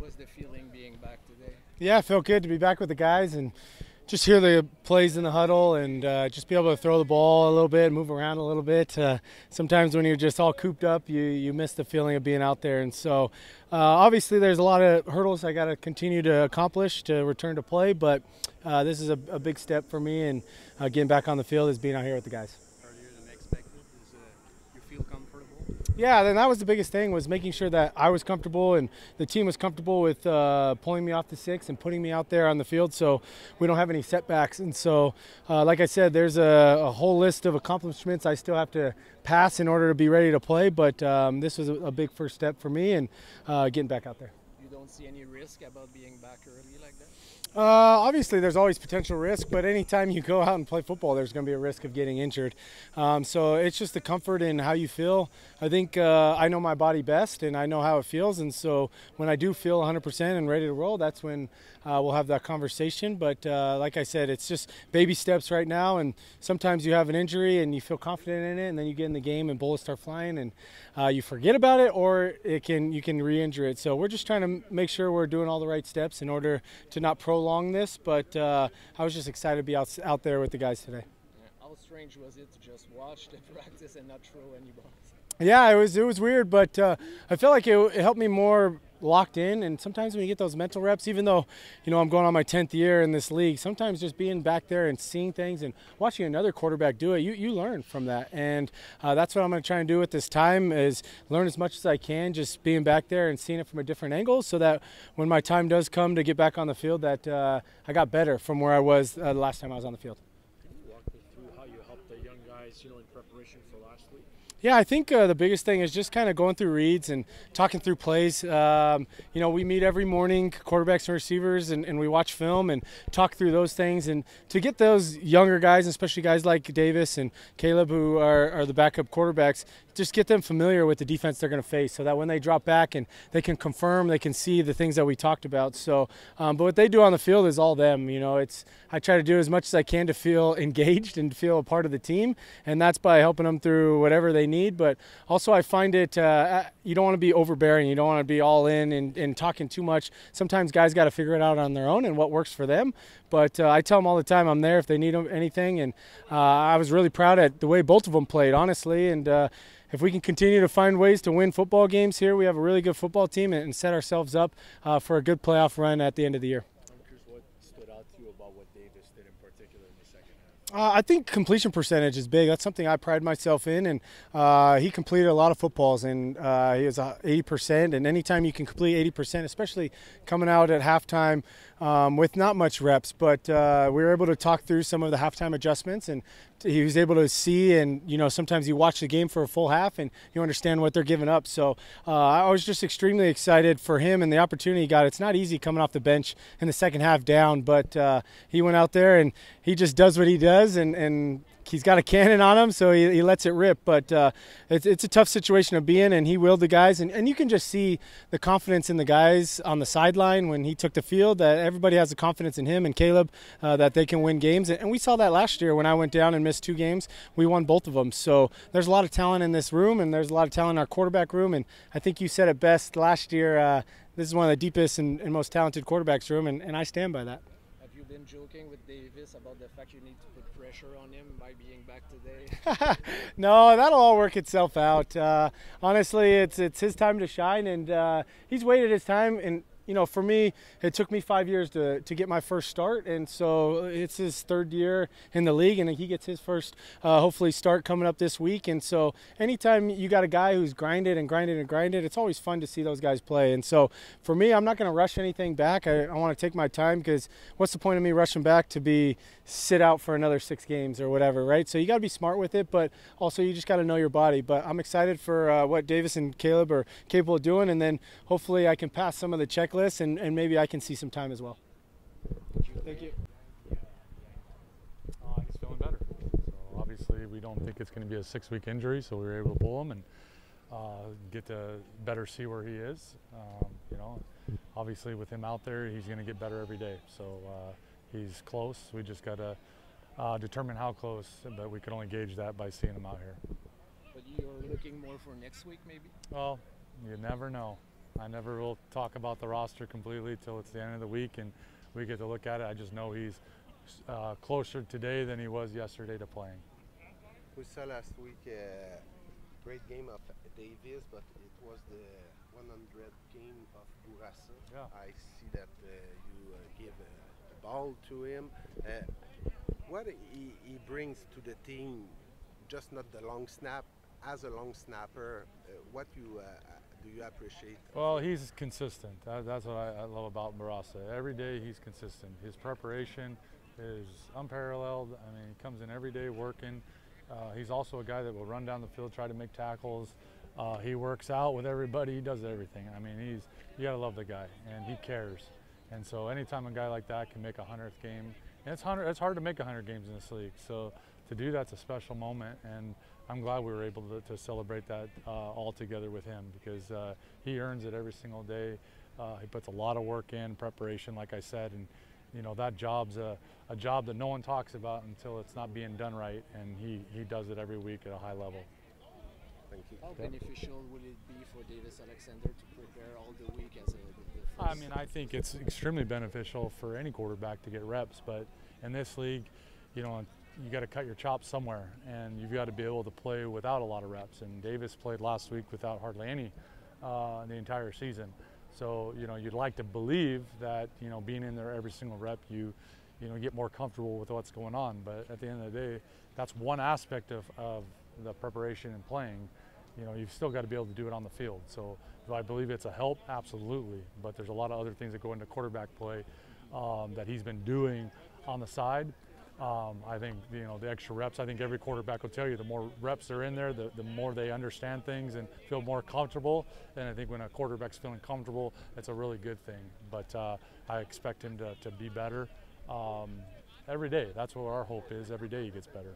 was the feeling being back today? Yeah, it felt good to be back with the guys and just hear the plays in the huddle and just be able to throw the ball a little bit, move around a little bit. Sometimes when you're just all cooped up, you miss the feeling of being out there. And so obviously there's a lot of hurdles I got to continue to accomplish to return to play, but this is a big step for me, and getting back on the field is being out here with the guys. Earlier than expected, you feel comfortable? Yeah, then that was the biggest thing, was making sure that I was comfortable and the team was comfortable with pulling me off the six and putting me out there on the field so we don't have any setbacks. And so, like I said, there's a whole list of accomplishments I still have to pass in order to be ready to play, but this was a big first step for me, and getting back out there. You don't see any risk about being back early like that? Obviously, there's always potential risk, but anytime you go out and play football, there's going to be a risk of getting injured. So it's just the comfort in how you feel. I think I know my body best, and I know how it feels. And so when I do feel 100% and ready to roll, that's when we'll have that conversation. But like I said, it's just baby steps right now. And sometimes you have an injury and you feel confident in it, and then you get in the game and bullets start flying, and you forget about it, or you can re-injure it. So we're just trying to make sure we're doing all the right steps in order to not prolong this, but I was just excited to be out there with the guys today. Yeah. How strange was it to just watch the practice and not throw any balls? Yeah, it was weird, but I feel like it helped me more locked in. And sometimes when you get those mental reps, even though I'm going on my 10th year in this league, sometimes just being back there and seeing things and watching another quarterback do it, you learn from that. And that's what I'm going to try and do at this time, is learn as much as I can, just being back there and seeing it from a different angle, so that when my time does come to get back on the field, that I got better from where I was the last time I was on the field. Can you walk me through how you helped the young guys, in preparation for last week? Yeah, I think the biggest thing is just kind of going through reads and talking through plays. We meet every morning, quarterbacks and receivers, and we watch film and talk through those things. And to get those younger guys, especially guys like Davis and Caleb, who are the backup quarterbacks, just get them familiar with the defense they're going to face, so that when they drop back and they can confirm, they can see the things that we talked about. So, but what they do on the field is all them. I try to do as much as I can to feel engaged and feel a part of the team, and that's by helping them through whatever they need. But also, I find it you don't want to be overbearing. You don't want to be all in and talking too much. Sometimes guys got to figure it out on their own and what works for them. But I tell them all the time I'm there if they need anything. And I was really proud at the way both of them played, honestly. And if we can continue to find ways to win football games here, we have a really good football team, and set ourselves up for a good playoff run at the end of the year. I'm curious what stood out to you about what Davis did in particular in the second half. I think completion percentage is big. That's something I pride myself in, and he completed a lot of footballs, and he was 80%. And anytime you can complete 80%, especially coming out at halftime with not much reps, but we were able to talk through some of the halftime adjustments, and he was able to see, and sometimes you watch the game for a full half and you understand what they're giving up. So I was just extremely excited for him and the opportunity he got. It's not easy coming off the bench in the second half down, but he went out there and he just does what he does, and he's got a cannon on him, so he lets it rip. But it's a tough situation to be in, and he willed the guys. And you can just see the confidence in the guys on the sideline when he took the field, that everybody has the confidence in him and Caleb that they can win games. And we saw that last year when I went down and missed 2 games. We won both of them. So there's a lot of talent in this room, and there's a lot of talent in our quarterback room. And I think you said it best last year, this is one of the deepest and most talented quarterbacks room, and I stand by that. Have you been joking with Davis about the fact you need to put pressure on him by being back today? No, that'll all work itself out. Honestly, it's his time to shine, and he's waited his time. And for me, it took me 5 years to get my first start, and so it's his 3rd year in the league, and he gets his first, hopefully, start coming up this week. And so anytime you got a guy who's grinded and grinded and grinded, it's always fun to see those guys play. And so for me, I'm not going to rush anything back. I want to take my time, because what's the point of me rushing back to sit out for another 6 games or whatever, right? So you got to be smart with it, but also you just got to know your body. But I'm excited for what Davis and Caleb are capable of doing, and then hopefully I can pass some of the checklists, and maybe I can see some time as well. Thank you. He's feeling better. So obviously we don't think it's going to be a 6-week injury, so we were able to pull him and get to better see where he is. Obviously with him out there, he's going to get better every day. So he's close. We just got to determine how close, but we can only gauge that by seeing him out here. But you're looking more for next week, maybe? Well, you never know. I never will talk about the roster completely till it's the end of the week and we get to look at it. I just know he's closer today than he was yesterday to playing. We saw last week a great game of Davis, but it was the 100th game of Bourassa. Yeah. I see that you give a ball to him. What he brings to the team, just not the long snap, as a long snapper, what do you appreciate? Well, he's consistent. That's what I love about Bourassa. Every day he's consistent. His preparation is unparalleled. I mean, he comes in every day working. He's also a guy that will run down the field, try to make tackles. He works out with everybody. He does everything. I mean, you gotta love the guy, and he cares. And so anytime a guy like that can make a 100th game, and it's hard to make 100 games in this league. So to do that's a special moment, and I'm glad we were able to celebrate that all together with him, because he earns it every single day. He puts a lot of work in, preparation, like I said, and you know that job's a job that no one talks about until it's not being done right, and he does it every week at a high level. Thank you. How beneficial will it be for Davis Alexander to prepare all the week as the I mean, I think it's extremely beneficial for any quarterback to get reps, but in this league, you know, you got to cut your chops somewhere, and you've got to be able to play without a lot of reps. And Davis played last week without hardly any the entire season. So, you know, you'd like to believe that, you know, being in there every single rep, you get more comfortable with what's going on. But at the end of the day, that's one aspect of the preparation and playing. You know, you've still got to be able to do it on the field. So do I believe it's a help? Absolutely. But there's a lot of other things that go into quarterback play that he's been doing on the side. I think, you know, the extra reps, I think every quarterback will tell you the more reps are in there, the more they understand things and feel more comfortable. And I think when a quarterback's feeling comfortable, it's a really good thing. But I expect him to be better every day. That's what our hope is. Every day he gets better.